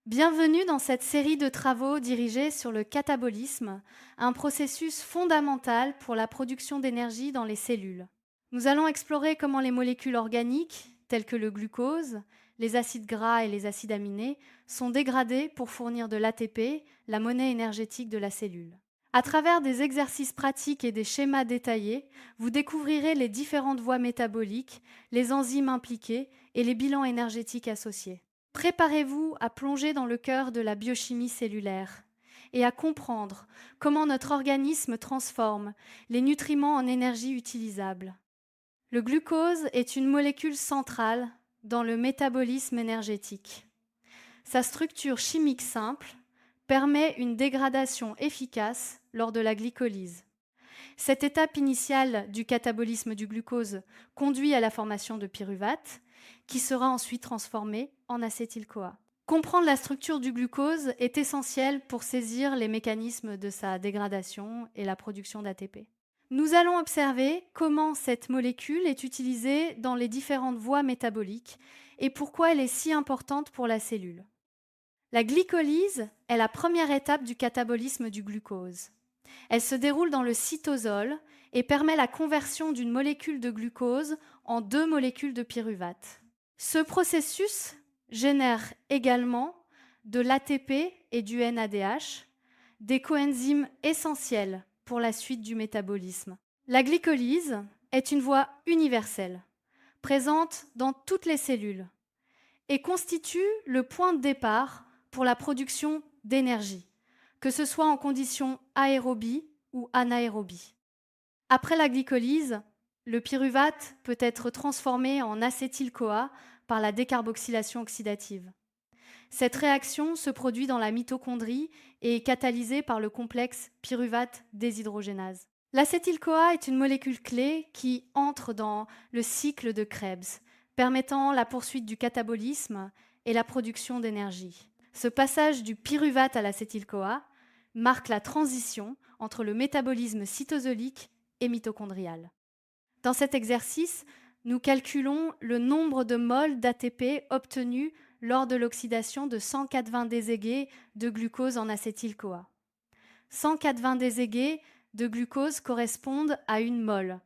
Bienvenue dans cette série de travaux dirigés sur le catabolisme, un processus fondamental pour la production d'énergie dans les cellules. Nous allons explorer comment les molécules organiques, telles que le glucose, les acides gras et les acides aminés, sont dégradées pour fournir de l'ATP, la monnaie énergétique de la cellule. À travers des exercices pratiques et des schémas détaillés, vous découvrirez les différentes voies métaboliques, les enzymes impliquées et les bilans énergétiques associés. Préparez-vous à plonger dans le cœur de la biochimie cellulaire et à comprendre comment notre organisme transforme les nutriments en énergie utilisable. Le glucose est une molécule centrale dans le métabolisme énergétique. Sa structure chimique simple permet une dégradation efficace lors de la glycolyse. Cette étape initiale du catabolisme du glucose conduit à la formation de pyruvate, qui sera ensuite transformé en acétyl-CoA. Comprendre la structure du glucose est essentiel pour saisir les mécanismes de sa dégradation et la production d'ATP. Nous allons observer comment cette molécule est utilisée dans les différentes voies métaboliques et pourquoi elle est si importante pour la cellule. La glycolyse est la première étape du catabolisme du glucose. Elle se déroule dans le cytosol et permet la conversion d'une molécule de glucose en deux molécules de pyruvate. Ce processus génère également de l'ATP et du NADH, des coenzymes essentiels pour la suite du métabolisme. La glycolyse est une voie universelle, présente dans toutes les cellules et constitue le point de départ pour la production d'énergie, que ce soit en conditions aérobie ou anaérobie. Après la glycolyse, le pyruvate peut être transformé en acétyl-CoA par la décarboxylation oxydative. Cette réaction se produit dans la mitochondrie et est catalysée par le complexe pyruvate déshydrogénase. L'acétyl-CoA est une molécule clé qui entre dans le cycle de Krebs, permettant la poursuite du catabolisme et la production d'énergie. Ce passage du pyruvate à l'acétyl-CoA marque la transition entre le métabolisme cytosolique et mitochondrial. Dans cet exercice, nous calculons le nombre de moles d'ATP obtenus lors de l'oxydation de 180 déségués de glucose en acétyl-CoA. 180 déségués de glucose correspondent à une mole.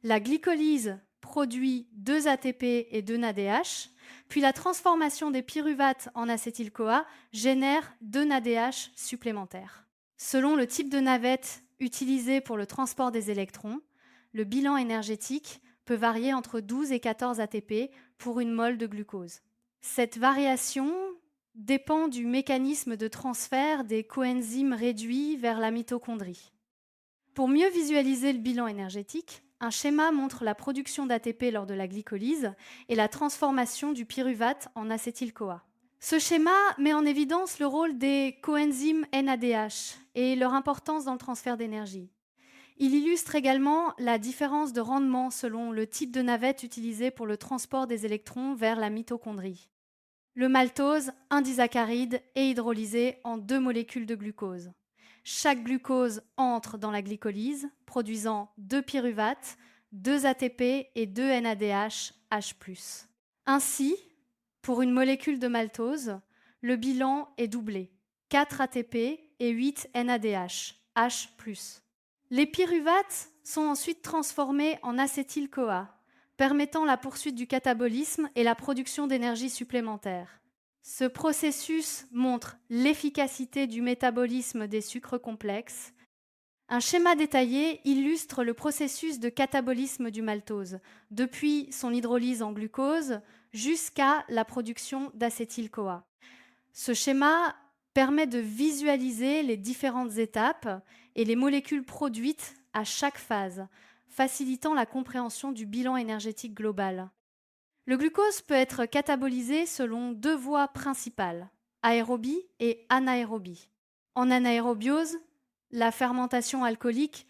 La glycolyse produit 2 ATP et 2 NADH, puis la transformation des pyruvates en acétyl-CoA génère 2 NADH supplémentaires. Selon le type de navette utilisé pour le transport des électrons, le bilan énergétique peut varier entre 12 et 14 ATP pour une mole de glucose. Cette variation dépend du mécanisme de transfert des coenzymes réduits vers la mitochondrie. Pour mieux visualiser le bilan énergétique, un schéma montre la production d'ATP lors de la glycolyse et la transformation du pyruvate en acétyl-CoA. Ce schéma met en évidence le rôle des coenzymes NADH et leur importance dans le transfert d'énergie. Il illustre également la différence de rendement selon le type de navette utilisé pour le transport des électrons vers la mitochondrie. Le maltose, un disaccharide, est hydrolysé en 2 molécules de glucose. Chaque glucose entre dans la glycolyse, produisant 2 pyruvates, 2 ATP et 2 NADH H+. Ainsi, pour une molécule de maltose, le bilan est doublé, 4 ATP et 8 NADH H+. Les pyruvates sont ensuite transformés en acétyl-CoA, permettant la poursuite du catabolisme et la production d'énergie supplémentaire. Ce processus montre l'efficacité du métabolisme des sucres complexes. Un schéma détaillé illustre le processus de catabolisme du maltose, depuis son hydrolyse en glucose jusqu'à la production d'acétyl-CoA. Ce schéma permet de visualiser les différentes étapes et les molécules produites à chaque phase, facilitant la compréhension du bilan énergétique global. Le glucose peut être catabolisé selon 2 voies principales, aérobie et anaérobie. En anaérobiose, la fermentation alcoolique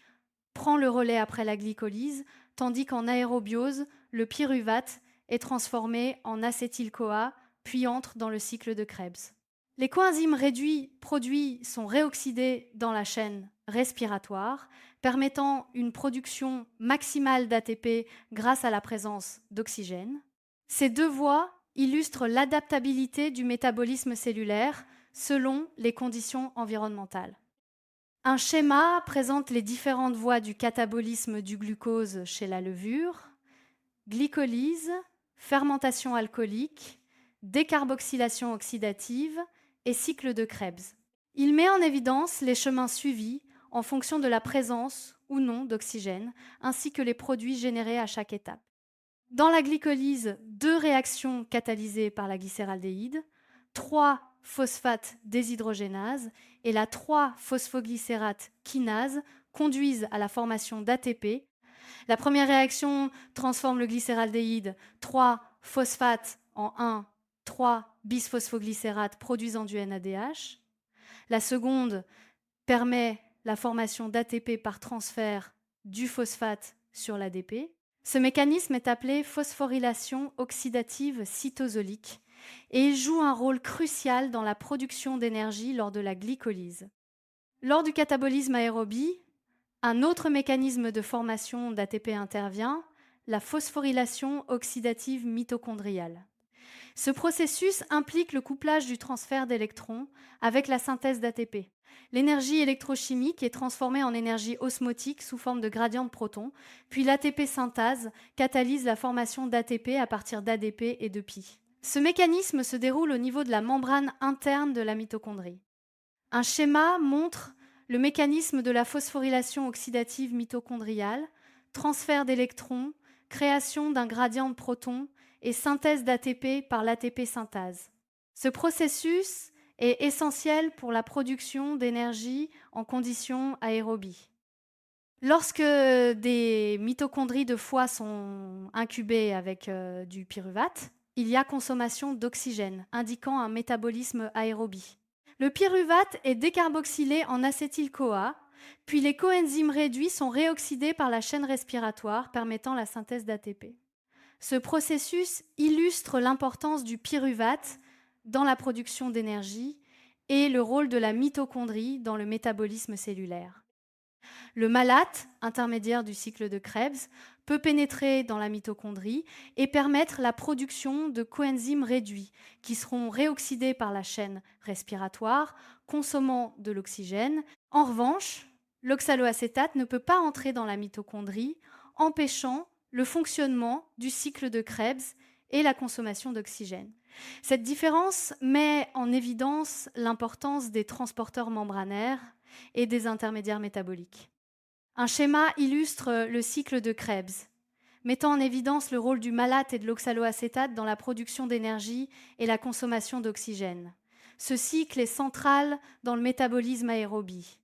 prend le relais après la glycolyse, tandis qu'en aérobiose, le pyruvate est transformé en acétyl-CoA, puis entre dans le cycle de Krebs. Les coenzymes réduits produits sont réoxydés dans la chaîne respiratoire, permettant une production maximale d'ATP grâce à la présence d'oxygène. Ces 2 voies illustre l'adaptabilité du métabolisme cellulaire selon les conditions environnementales. Un schéma présente les différentes voies du catabolisme du glucose chez la levure: glycolyse, fermentation alcoolique, décarboxylation oxydative et cycle de Krebs. Il met en évidence les chemins suivis en fonction de la présence ou non d'oxygène, ainsi que les produits générés à chaque étape. Dans la glycolyse, 2 réactions catalysées par la glycéraldéhyde, 3 phosphates déshydrogénases et la 3-phosphoglycérate kinase conduisent à la formation d'ATP. La première réaction transforme le glycéraldéhyde 3-phosphate en 1,3-bisphosphoglycérate produisant du NADH. La seconde permet la formation d'ATP par transfert du phosphate sur l'ADP. Ce mécanisme est appelé phosphorylation oxydative cytosolique et il joue un rôle crucial dans la production d'énergie lors de la glycolyse. Lors du catabolisme aérobie, un autre mécanisme de formation d'ATP intervient, la phosphorylation oxydative mitochondriale. Ce processus implique le couplage du transfert d'électrons avec la synthèse d'ATP. L'énergie électrochimique est transformée en énergie osmotique sous forme de gradient de protons, puis l'ATP synthase catalyse la formation d'ATP à partir d'ADP et de pi. Ce mécanisme se déroule au niveau de la membrane interne de la mitochondrie. Un schéma montre le mécanisme de la phosphorylation oxydative mitochondriale, transfert d'électrons, création d'un gradient de protons et synthèse d'ATP par l'ATP synthase. Ce processus est essentiel pour la production d'énergie en conditions aérobie. Lorsque des mitochondries de foie sont incubées avec du pyruvate, il y a consommation d'oxygène, indiquant un métabolisme aérobie. Le pyruvate est décarboxylé en acétyl-CoA, puis les coenzymes réduits sont réoxydés par la chaîne respiratoire, permettant la synthèse d'ATP. Ce processus illustre l'importance du pyruvate dans la production d'énergie et le rôle de la mitochondrie dans le métabolisme cellulaire. Le malate, intermédiaire du cycle de Krebs, peut pénétrer dans la mitochondrie et permettre la production de coenzymes réduits qui seront réoxydés par la chaîne respiratoire, consommant de l'oxygène. En revanche, l'oxaloacétate ne peut pas entrer dans la mitochondrie, empêchant le fonctionnement du cycle de Krebs et la consommation d'oxygène. Cette différence met en évidence l'importance des transporteurs membranaires et des intermédiaires métaboliques. Un schéma illustre le cycle de Krebs, mettant en évidence le rôle du malate et de l'oxaloacétate dans la production d'énergie et la consommation d'oxygène. Ce cycle est central dans le métabolisme aérobie.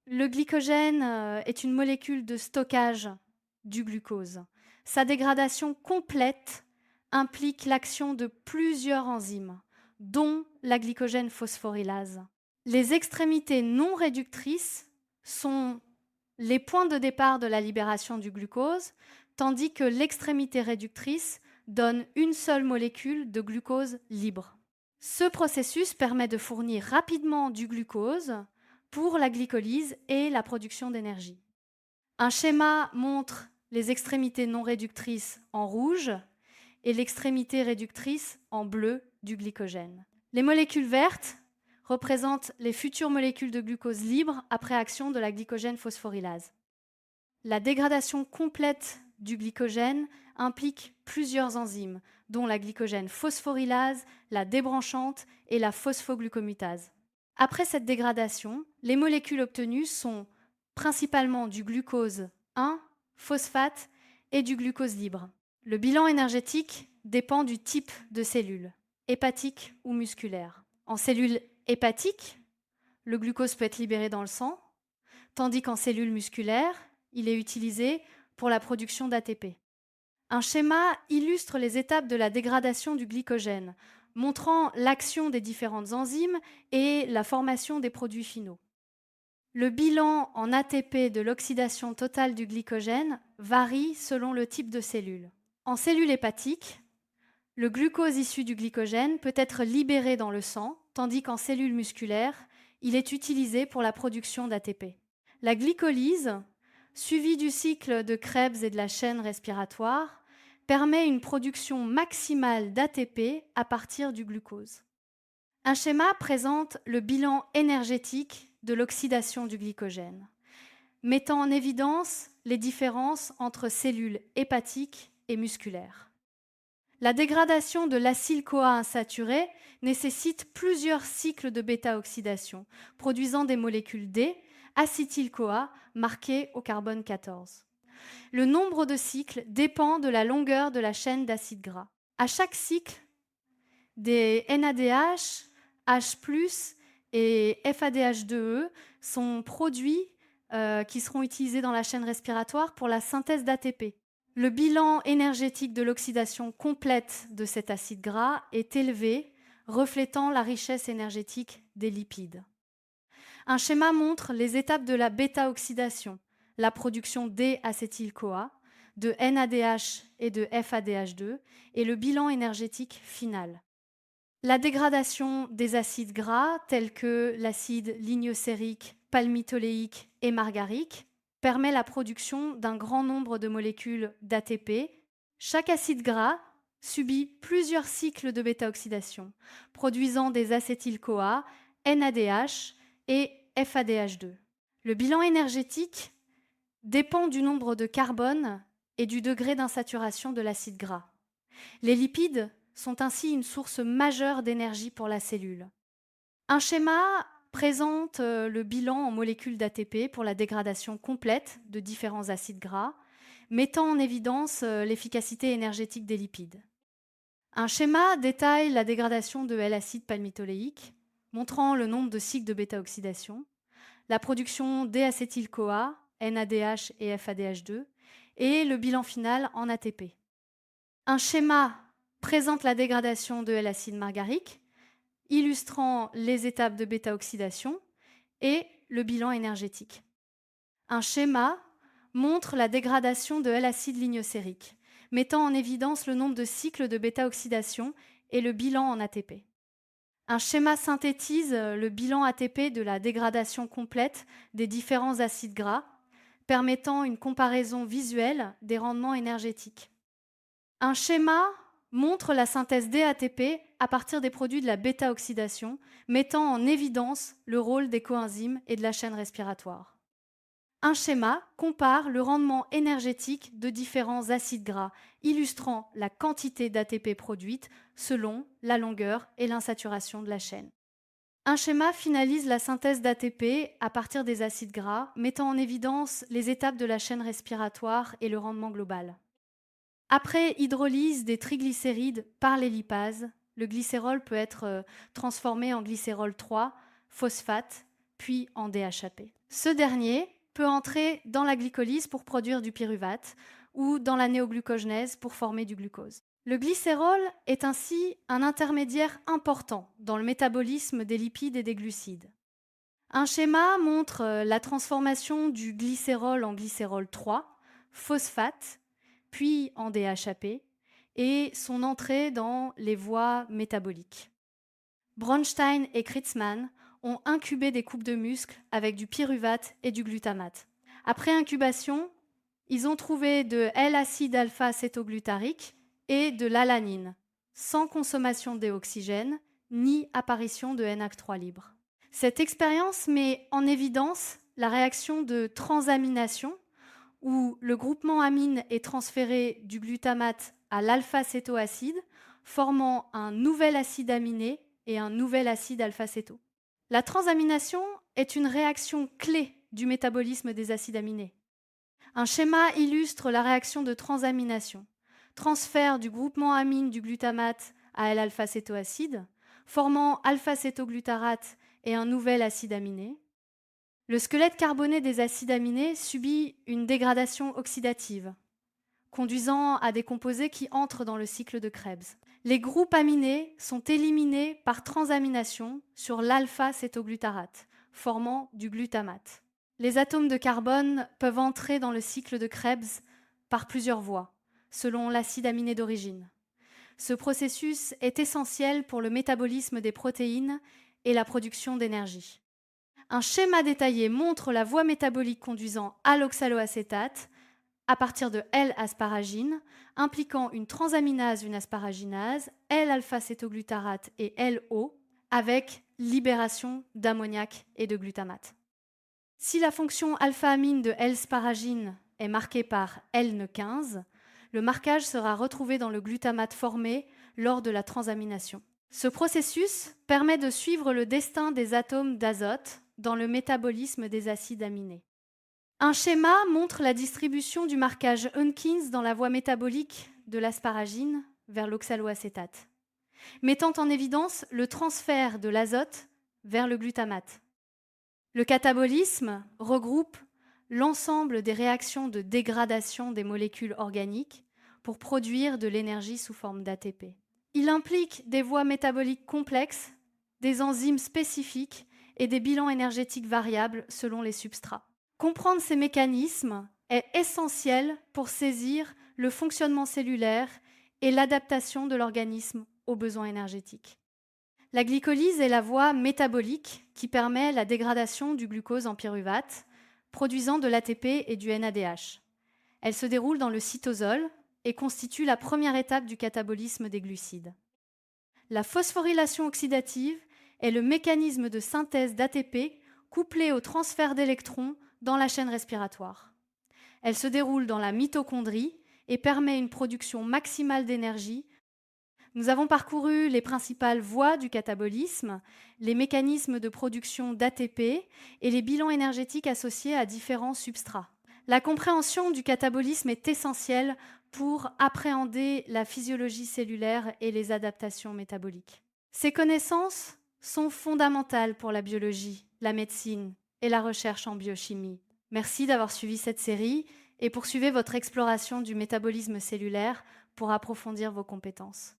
Le glycogène est une molécule de stockage du glucose. Sa dégradation complète implique l'action de plusieurs enzymes, dont la glycogène phosphorylase. Les extrémités non réductrices sont les points de départ de la libération du glucose, tandis que l'extrémité réductrice donne une seule molécule de glucose libre. Ce processus permet de fournir rapidement du glucose pour la glycolyse et la production d'énergie. Un schéma montre les extrémités non réductrices en rouge et l'extrémité réductrice en bleu du glycogène. Les molécules vertes représentent les futures molécules de glucose libres après action de la glycogène phosphorylase. La dégradation complète du glycogène implique plusieurs enzymes, dont la glycogène phosphorylase, la débranchante et la phosphoglucomutase. Après cette dégradation, les molécules obtenues sont principalement du glucose 1, phosphate et du glucose libre. Le bilan énergétique dépend du type de cellule, hépatique ou musculaire. En cellule hépatique, le glucose peut être libéré dans le sang, tandis qu'en cellule musculaire, il est utilisé pour la production d'ATP. Un schéma illustre les étapes de la dégradation du glycogène, montrant l'action des différentes enzymes et la formation des produits finaux. Le bilan en ATP de l'oxydation totale du glycogène varie selon le type de cellule. En cellule hépatique, le glucose issu du glycogène peut être libéré dans le sang, tandis qu'en cellule musculaire, il est utilisé pour la production d'ATP. La glycolyse, suivie du cycle de Krebs et de la chaîne respiratoire, permet une production maximale d'ATP à partir du glucose. Un schéma présente le bilan énergétique de l'oxydation du glycogène, mettant en évidence les différences entre cellules hépatiques et musculaires. La dégradation de l'acyle-CoA insaturé nécessite plusieurs cycles de bêta-oxydation, produisant des molécules D, acétyl-CoA, marquées au carbone 14. Le nombre de cycles dépend de la longueur de la chaîne d'acides gras. À chaque cycle, des NADH, H+, et FADH2E sont produits qui seront utilisés dans la chaîne respiratoire pour la synthèse d'ATP. Le bilan énergétique de l'oxydation complète de cet acide gras est élevé, reflétant la richesse énergétique des lipides. Un schéma montre les étapes de la bêta-oxydation, la production D-acétyl-CoA, de NADH et de FADH2 et le bilan énergétique final. La dégradation des acides gras tels que l'acide lignocérique, palmitoléique et margarique permet la production d'un grand nombre de molécules d'ATP. Chaque acide gras subit plusieurs cycles de bêta-oxydation, produisant des acétyl-CoA, NADH et FADH2. Le bilan énergétique dépend du nombre de carbone et du degré d'insaturation de l'acide gras. Les lipides sont ainsi une source majeure d'énergie pour la cellule. Un schéma présente le bilan en molécules d'ATP pour la dégradation complète de différents acides gras, mettant en évidence l'efficacité énergétique des lipides. Un schéma détaille la dégradation de L-acide palmitoléique, montrant le nombre de cycles de bêta-oxydation, la production D-acétyl-CoA, NADH et FADH2, et le bilan final en ATP. Un schéma présente la dégradation de L-acide margarique, illustrant les étapes de bêta-oxydation et le bilan énergétique. Un schéma montre la dégradation de L-acide lignocérique, mettant en évidence le nombre de cycles de bêta-oxydation et le bilan en ATP. Un schéma synthétise le bilan ATP de la dégradation complète des différents acides gras, permettant une comparaison visuelle des rendements énergétiques. Un schéma montre la synthèse d'ATP à partir des produits de la bêta-oxydation, mettant en évidence le rôle des coenzymes et de la chaîne respiratoire. Un schéma compare le rendement énergétique de différents acides gras, illustrant la quantité d'ATP produite selon la longueur et l'insaturation de la chaîne. Un schéma finalise la synthèse d'ATP à partir des acides gras, mettant en évidence les étapes de la chaîne respiratoire et le rendement global. Après hydrolyse des triglycérides par les lipases, le glycérol peut être transformé en glycérol 3, phosphate, puis en DHAP. Ce dernier peut entrer dans la glycolyse pour produire du pyruvate ou dans la néoglucogenèse pour former du glucose. Le glycérol est ainsi un intermédiaire important dans le métabolisme des lipides et des glucides. Un schéma montre la transformation du glycérol en glycérol 3, phosphate, puis en DHAP, et son entrée dans les voies métaboliques. Bronstein et Kritzmann ont incubé des coupes de muscles avec du pyruvate et du glutamate. Après incubation, ils ont trouvé de L-acide alpha-acétoglutarique et de l'alanine, sans consommation d'oxygène ni apparition de NH3 libre. Cette expérience met en évidence la réaction de transamination, où le groupement amine est transféré du glutamate à l'alpha-cétoacide, formant un nouvel acide aminé et un nouvel acide alpha-céto. La transamination est une réaction clé du métabolisme des acides aminés. Un schéma illustre la réaction de transamination. Transfert du groupement amine du glutamate à L-alpha-cétoacide, formant alpha-cétoglutarate et un nouvel acide aminé. Le squelette carboné des acides aminés subit une dégradation oxydative, conduisant à des composés qui entrent dans le cycle de Krebs. Les groupes aminés sont éliminés par transamination sur l'alpha-cétoglutarate, formant du glutamate. Les atomes de carbone peuvent entrer dans le cycle de Krebs par plusieurs voies, selon l'acide aminé d'origine. Ce processus est essentiel pour le métabolisme des protéines et la production d'énergie. Un schéma détaillé montre la voie métabolique conduisant à l'oxaloacétate à partir de L-asparagine, impliquant une transaminase, une asparaginase, L-alpha-cétoglutarate et LO, avec libération d'ammoniac et de glutamate. Si la fonction alpha-amine de L-sparagine est marquée par Ln15, le marquage sera retrouvé dans le glutamate formé lors de la transamination. Ce processus permet de suivre le destin des atomes d'azote dans le métabolisme des acides aminés. Un schéma montre la distribution du marquage Hunkins dans la voie métabolique de l'asparagine vers l'oxaloacétate, mettant en évidence le transfert de l'azote vers le glutamate. Le catabolisme regroupe l'ensemble des réactions de dégradation des molécules organiques pour produire de l'énergie sous forme d'ATP. Il implique des voies métaboliques complexes, des enzymes spécifiques et des bilans énergétiques variables selon les substrats. Comprendre ces mécanismes est essentiel pour saisir le fonctionnement cellulaire et l'adaptation de l'organisme aux besoins énergétiques. La glycolyse est la voie métabolique qui permet la dégradation du glucose en pyruvate, produisant de l'ATP et du NADH. Elle se déroule dans le cytosol et constitue la première étape du catabolisme des glucides. La phosphorylation oxydative est le mécanisme de synthèse d'ATP couplé au transfert d'électrons dans la chaîne respiratoire. Elle se déroule dans la mitochondrie et permet une production maximale d'énergie. Nous avons parcouru les principales voies du catabolisme, les mécanismes de production d'ATP et les bilans énergétiques associés à différents substrats. La compréhension du catabolisme est essentielle pour appréhender la physiologie cellulaire et les adaptations métaboliques. Ces connaissances sont fondamentales pour la biologie, la médecine et la recherche en biochimie. Merci d'avoir suivi cette série et poursuivez votre exploration du métabolisme cellulaire pour approfondir vos compétences.